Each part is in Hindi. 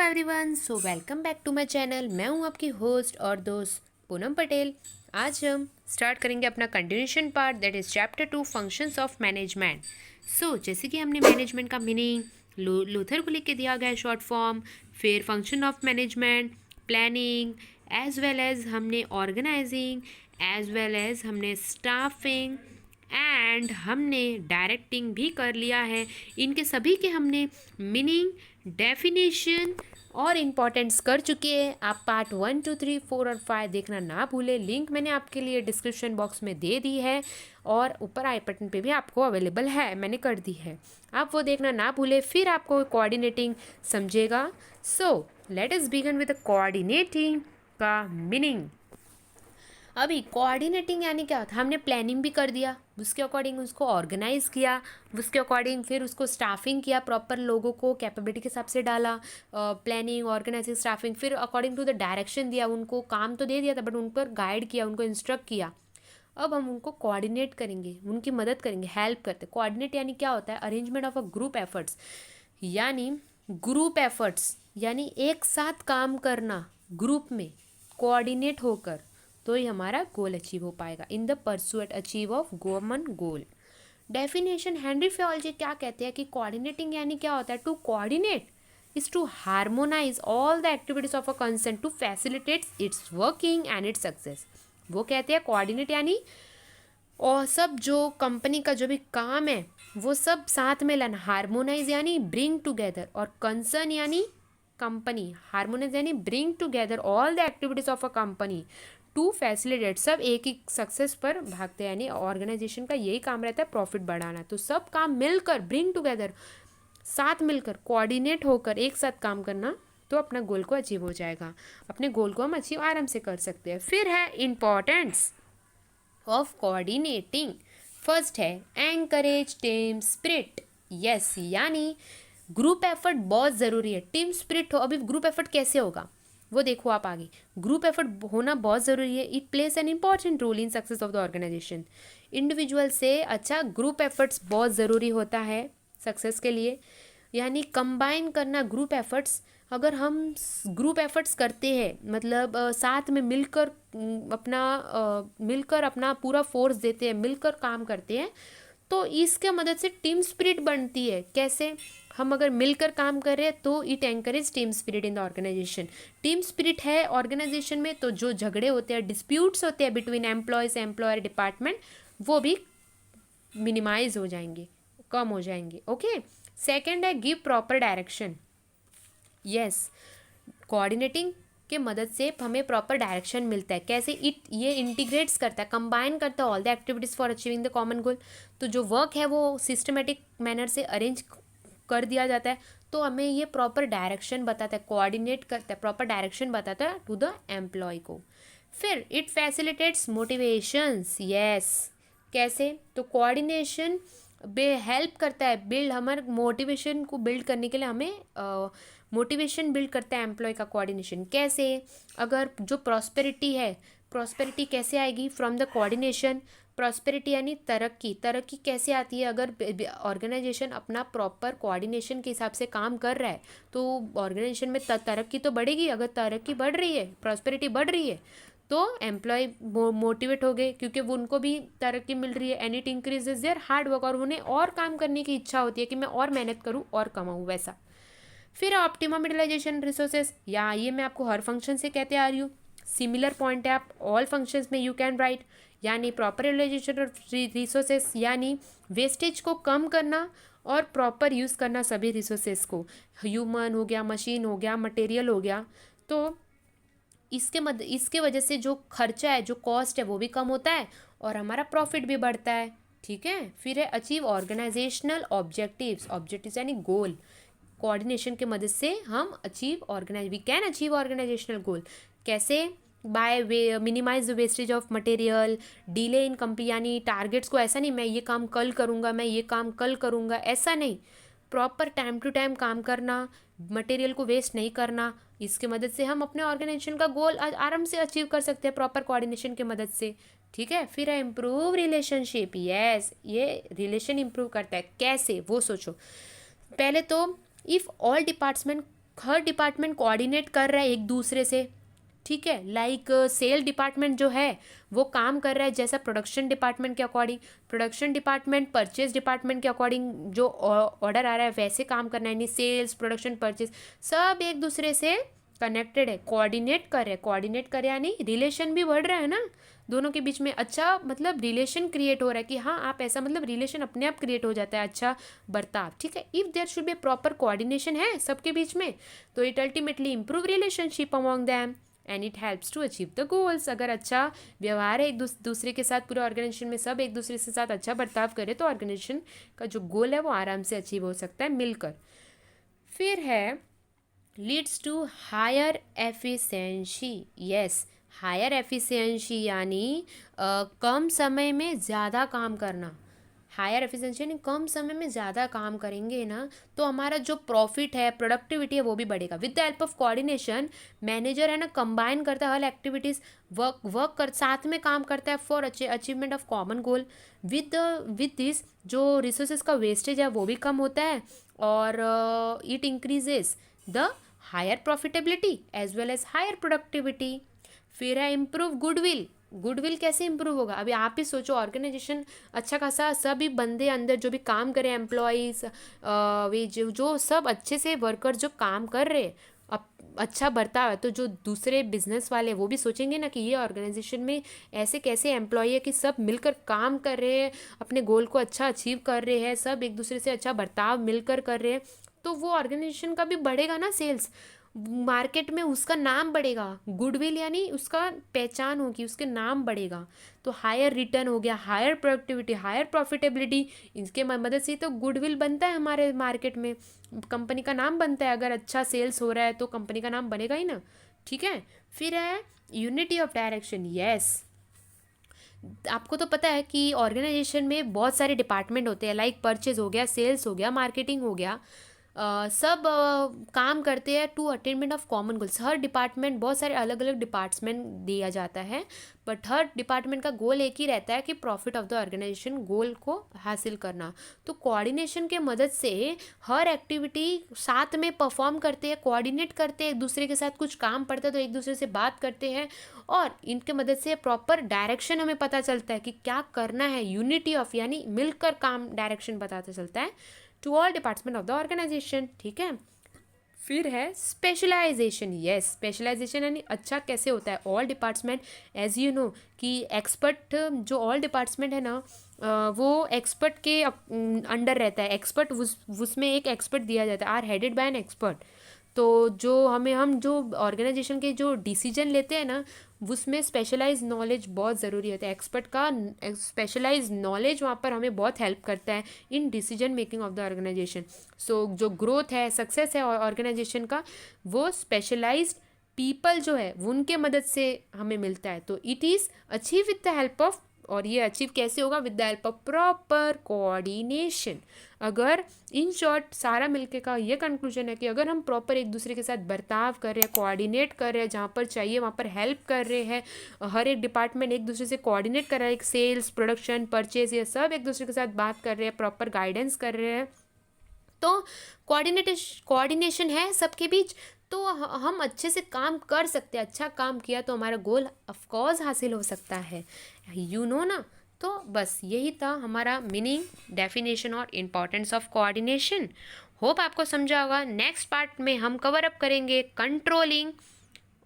Everyone, so welcome back to my channel. मैं हूं आपकी होस्ट और दोस्त पूनम पटेल। आज हम स्टार्ट करेंगे अपना continuation part, that is chapter 2 functions of management. So जैसे कि हमने मैनेजमेंट का मीनिंग लूथर को लिख के दिया गया है शॉर्ट फॉर्म, फिर function of management, planning, as well as हमने ऑर्गेनाइजिंग, एज वेल एज हमने स्टाफिंग एंड हमने डायरेक्टिंग भी कर लिया है। इनके सभी के हमने मीनिंग, डेफिनेशन और इम्पॉर्टेंट्स कर चुके हैं। आप पार्ट 1, 2, 3, 4 और 5 देखना ना भूलें। लिंक मैंने आपके लिए डिस्क्रिप्शन बॉक्स में दे दी है और ऊपर आई बटन पे भी आपको अवेलेबल है, मैंने कर दी है। आप वो देखना ना भूलें, फिर आपको कोऑर्डिनेटिंग समझेगा। So let us begin with coordinating का मीनिंग। अभी कोऑर्डिनेटिंग यानी क्या होता है, हमने प्लानिंग भी कर दिया, उसके अकॉर्डिंग उसको ऑर्गेनाइज किया, उसके अकॉर्डिंग फिर उसको स्टाफिंग किया, प्रॉपर लोगों को कैपेबिलिटी के हिसाब से डाला, प्लानिंग, ऑर्गेनाइजिंग, स्टाफिंग, फिर अकॉर्डिंग टू द डायरेक्शन दिया, उनको काम तो दे दिया था बट उन पर गाइड किया, उनको इंस्ट्रक्ट किया। अब हम उनको कोऑर्डिनेट करेंगे, उनकी मदद करेंगे, हेल्प करते। कोऑर्डिनेट यानी क्या होता है, arrangement of a group efforts, यानी ग्रुप एफर्ट्स यानी एक साथ काम करना ग्रुप में कोऑर्डिनेट होकर, तो ही हमारा गोल अचीव हो पाएगा। In the pursuit achieve of common goal. Definition, Henri Fayol क्या कहते हैं कि कोऑर्डिनेटिंग यानी क्या होता है, to coordinate is to harmonize all the activities of a concern to facilitate its working and its success. वो कहते हैं कोऑर्डिनेट यानी और सब जो कंपनी का जो भी काम है वो सब साथ में लाना। हार्मोनाइज यानी ब्रिंग टुगेदर, और कंसर्न यानी कंपनी। हार्मोनाइज यानी bring together all the activities of a company to facilitate, सब एक ही सक्सेस पर भागते हैं। यानी ऑर्गेनाइजेशन का यही काम रहता है, प्रॉफिट बढ़ाना। तो सब काम मिलकर, ब्रिंग टुगेदर, साथ मिलकर, कोऑर्डिनेट होकर एक साथ काम करना, तो अपना गोल को अचीव हो जाएगा। अपने गोल को हम अचीव आराम से कर सकते हैं। फिर है इम्पॉर्टेंस ऑफ कोऑर्डिनेटिंग। फर्स्ट है एंकरेज टीम स्पिरिट। यस, यानी ग्रुप एफर्ट बहुत ज़रूरी है। टीम स्पिरिट हो, अभी ग्रुप एफर्ट कैसे होगा वो देखो आप आगे। ग्रुप एफर्ट होना बहुत ज़रूरी है। It place an important role in success of the organisation. Individual से अच्छा ग्रुप एफर्ट्स बहुत ज़रूरी होता है सक्सेस के लिए। यानी कंबाइन करना ग्रुप एफर्ट्स। अगर हम ग्रुप एफर्ट्स करते हैं, मतलब साथ में मिलकर मिलकर अपना पूरा फोर्स देते हैं, मिलकर काम करते हैं, तो इसके मदद से टीम स्पिरिट बनती है। कैसे? हम अगर मिलकर काम कर रहे हैं तो it encourage team spirit in the organisation. Team spirit है ऑर्गेनाइजेशन में, तो जो झगड़े होते हैं, डिस्प्यूट्स होते हैं बिटवीन एम्प्लॉयज़, एम्प्लॉयर, डिपार्टमेंट, वो भी मिनिमाइज हो जाएंगे, कम हो जाएंगे। ओके। सेकेंड है give proper direction. Yes, coordinating के मदद से हमें प्रॉपर डायरेक्शन मिलता है। कैसे? ये इंटीग्रेट्स करता है, कंबाइन करता है all the activities for achieving the common goal. तो जो वर्क है वो सिस्टमेटिक मैनर से अरेंज कर दिया जाता है, तो हमें ये प्रॉपर डायरेक्शन बताता है, कोऑर्डिनेट करता है, प्रॉपर डायरेक्शन बताता है टू द एम्प्लॉय को। फिर इट फैसिलिटेट्स मोटिवेशंस। यस, कैसे? तो कोऑर्डिनेशन हेल्प करता है बिल्ड, हमारे मोटिवेशन को बिल्ड करने के लिए हमें मोटिवेशन बिल्ड करता है एम्प्लॉय का कोऑर्डिनेशन। कैसे? अगर जो प्रॉस्पेरिटी है, प्रॉस्पेरिटी कैसे आएगी? From the coordination. प्रॉस्पेरिटी यानी तरक्की। तरक्की कैसे आती है? अगर ऑर्गेनाइजेशन अपना प्रॉपर कोऑर्डिनेशन के हिसाब से काम कर रहा है तो ऑर्गेनाइजेशन में तरक्की तो बढ़ेगी। अगर तरक्की बढ़ रही है, प्रॉस्पेरिटी बढ़ रही है, तो एम्प्लॉय मोटिवेट हो गए क्योंकि वो उनको भी तरक्की मिल रही है। And it increases there hard work, और उन्हें और काम करने की इच्छा होती है कि मैं और मेहनत करूँ और कमाऊँ, वैसा। फिर ऑप्टिमम यूटिलाइजेशन रिसोर्सेज, या ये मैं आपको हर फंक्शन से कहते आ रही हूँ, सिमिलर पॉइंट है, आप ऑल फंक्शंस में यू कैन राइट। यानी प्रॉपर यूटिलाइजेशन ऑफ रिसोर्सेज यानी वेस्टेज को कम करना और प्रॉपर यूज़ करना सभी रिसोर्सेज को। ह्यूमन हो गया, मशीन हो गया, मटेरियल हो गया। तो इसके वजह से जो खर्चा है, जो कॉस्ट है, वो भी कम होता है और हमारा प्रॉफिट भी बढ़ता है। ठीक है। फिर है अचीव ऑर्गेनाइजेशनल ऑब्जेक्टिव्स। ऑब्जेक्टिव्स यानी गोल। कोऑर्डिनेशन के मदद से हम we can achieve organisational goal. कैसे? By way minimise the wastage of material, delay in complete, यानी टारगेट्स को ऐसा नहीं मैं ये काम कल करूँगा, मैं ये काम कल करूँगा, ऐसा नहीं। प्रॉपर टाइम टू टाइम काम करना, मटेरियल को वेस्ट नहीं करना। इसके मदद से हम अपने ऑर्गेनाइजेशन का गोल आराम से अचीव कर सकते हैं प्रॉपर कोऑर्डिनेशन के मदद से। ठीक है। फिर है इम्प्रूव रिलेशनशिप। यस, ये रिलेशन इम्प्रूव करता है। कैसे? वो सोचो। पहले तो if all her department coordinate कर रहा है एक दूसरे से, ठीक है। लाइक सेल डिपार्टमेंट जो है वो काम कर रहा है जैसा प्रोडक्शन डिपार्टमेंट के according, production department purchase department के अकॉर्डिंग जो ऑर्डर आ रहा है वैसे काम करना है, यानी सेल्स प्रोडक्शन परचेज सब एक दूसरे से कनेक्टेड है, कोऑर्डिनेट कर रहे हैं। कोऑर्डिनेट कर यानी रिलेशन भी बढ़ रहा है ना दोनों के बीच में, अच्छा मतलब रिलेशन क्रिएट हो रहा है कि हाँ आप ऐसा, मतलब रिलेशन अपने आप क्रिएट हो जाता है, अच्छा बर्ताव, ठीक है। If there should be proper coordination है सबके बीच में तो it ultimately improve relationship among them and it helps to achieve the goals. अगर अच्छा व्यवहार है एक दूसरे के साथ, पूरे ऑर्गेनाइजेशन में सब एक दूसरे के साथ अच्छा बर्ताव करे तो ऑर्गेनाइजेशन का जो गोल है वो आराम से अचीव हो सकता है मिलकर। फिर है leads to higher efficiency. Yes, higher efficiency यानी कम समय में ज़्यादा काम करना। हायर एफिशिएंसी यानी कम समय में ज़्यादा काम करेंगे ना तो हमारा जो प्रॉफिट है, प्रोडक्टिविटी है वो भी बढ़ेगा। With the help of coordination manager है ना कंबाइन करता है हर एक्टिविटीज़, वर्क कर साथ में काम करता है for achievement of common goal. With this जो रिसोर्सेज का वेस्टेज है वो भी कम होता है और it increases the higher profitability as well as higher productivity. फिर है इम्प्रूव गुडविल। गुडविल कैसे इम्प्रूव होगा, अभी आप ही सोचो, ऑर्गेनाइजेशन अच्छा खासा सभी बंदे अंदर जो भी काम करे एम्प्लॉयज़, वे जो सब अच्छे से वर्कर जो काम कर रहे हैं, अब अच्छा बर्ताव है तो जो दूसरे बिजनेस वाले वो भी सोचेंगे ना कि ये ऑर्गेनाइजेशन में ऐसे कैसे एम्प्लॉय है कि सब मिलकर काम कर रहे हैं, अपने गोल को अच्छा अचीव कर रहे हैं, सब एक दूसरे से अच्छा बर्ताव मिलकर कर रहे हैं, तो वो ऑर्गेनाइजेशन का भी बढ़ेगा ना सेल्स, मार्केट में उसका नाम बढ़ेगा। गुडविल यानी उसका पहचान होगी, उसके नाम बढ़ेगा, तो हायर रिटर्न हो गया, हायर प्रोडक्टिविटी, हायर प्रॉफिटेबिलिटी, इसके मदद से तो गुडविल बनता है हमारे मार्केट में, कंपनी का नाम बनता है। अगर अच्छा सेल्स हो रहा है तो कंपनी का नाम बनेगा ही ना, ठीक है। फिर है यूनिटी ऑफ डायरेक्शन। यस, आपको तो पता है कि ऑर्गेनाइजेशन में बहुत सारे डिपार्टमेंट होते हैं, लाइक परचेज हो गया, सेल्स हो गया, मार्केटिंग हो गया, सब काम करते हैं to attainment of common goals. हर डिपार्टमेंट, बहुत सारे अलग अलग डिपार्टमेंट दिया जाता है बट हर डिपार्टमेंट का गोल एक ही रहता है कि प्रॉफिट ऑफ द ऑर्गेनाइजेशन गोल को हासिल करना। तो कोऑर्डिनेशन के मदद से हर एक्टिविटी साथ में परफॉर्म करते हैं, कोऑर्डिनेट करते हैं, एक दूसरे के साथ कुछ काम पड़ता है तो एक दूसरे से बात करते हैं और इनके मदद से प्रॉपर डायरेक्शन हमें पता चलता है कि क्या करना है। यूनिटी ऑफ यानी मिलकर काम, डायरेक्शन पता चलता है to all department of the organisation, ठीक है। फिर है स्पेशलाइजेशन। यस, स्पेशलाइजेशन यानी अच्छा कैसे होता है, all department as you know कि एक्सपर्ट, जो ऑल डिपार्टमेंट है ना वो एक्सपर्ट के अंडर रहता है। एक्सपर्ट उसमें एक एक्सपर्ट दिया जाता है, are headed by an expert. तो जो हम जो ऑर्गेनाइजेशन के जो डिसीजन लेते हैं ना उसमें स्पेशलाइज नॉलेज बहुत ज़रूरी होता है। एक्सपर्ट का स्पेशलाइज नॉलेज वहाँ पर हमें बहुत हेल्प करता है in decision making of the organization. So जो ग्रोथ है, सक्सेस है ऑर्गेनाइजेशन का, वो स्पेशलाइज्ड पीपल जो है उनके मदद से हमें मिलता है। तो it is achieve with the help of, और ये अचीव कैसे होगा, with the help of proper coordination. अगर इन शॉर्ट सारा मिलके का ये कंक्लूजन है कि अगर हम प्रॉपर एक दूसरे के साथ बर्ताव कर रहे हैं, कोऑर्डिनेट कर रहे हैं, जहाँ पर चाहिए वहाँ पर हेल्प कर रहे हैं, हर एक डिपार्टमेंट एक दूसरे से कोऑर्डिनेट कर रहा है, एक सेल्स, प्रोडक्शन, परचेज, ये सब एक दूसरे के साथ बात कर रहे हैं, प्रॉपर गाइडेंस कर रहे हैं, तो कोऑर्डिनेशन है सबके बीच, तो हम अच्छे से काम कर सकते हैं। अच्छा काम किया तो हमारा गोल ऑफकोर्स हासिल हो सकता है, यू नो ना। तो बस यही था हमारा मीनिंग, डेफिनेशन और इम्पोर्टेंस ऑफ कोऑर्डिनेशन। होप आपको समझा होगा। नेक्स्ट पार्ट में हम कवर अप करेंगे कंट्रोलिंग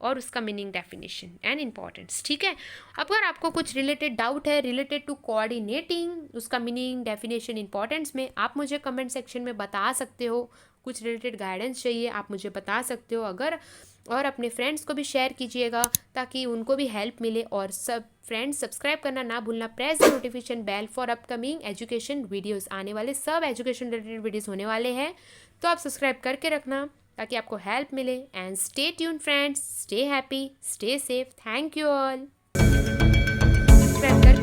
और उसका मीनिंग, डेफिनेशन एंड इम्पॉर्टेंस, ठीक है। अगर आपको कुछ रिलेटेड डाउट है रिलेटेड टू कोऑर्डिनेटिंग, उसका मीनिंग, डेफिनेशन, इम्पॉर्टेंस में, आप मुझे कमेंट सेक्शन में बता सकते हो। कुछ रिलेटेड गाइडेंस चाहिए आप मुझे बता सकते हो अगर, और अपने फ्रेंड्स को भी शेयर कीजिएगा ताकि उनको भी हेल्प मिले। और सब फ्रेंड्स सब्सक्राइब करना ना भूलना, press the notification bell for upcoming education videos. आने वाले सब एजुकेशन रिलेटेड वीडियोस होने वाले हैं तो आप सब्सक्राइब करके रखना ताकि आपको हेल्प मिले। And stay tune friends, stay happy, stay safe, thank you all. Subscribe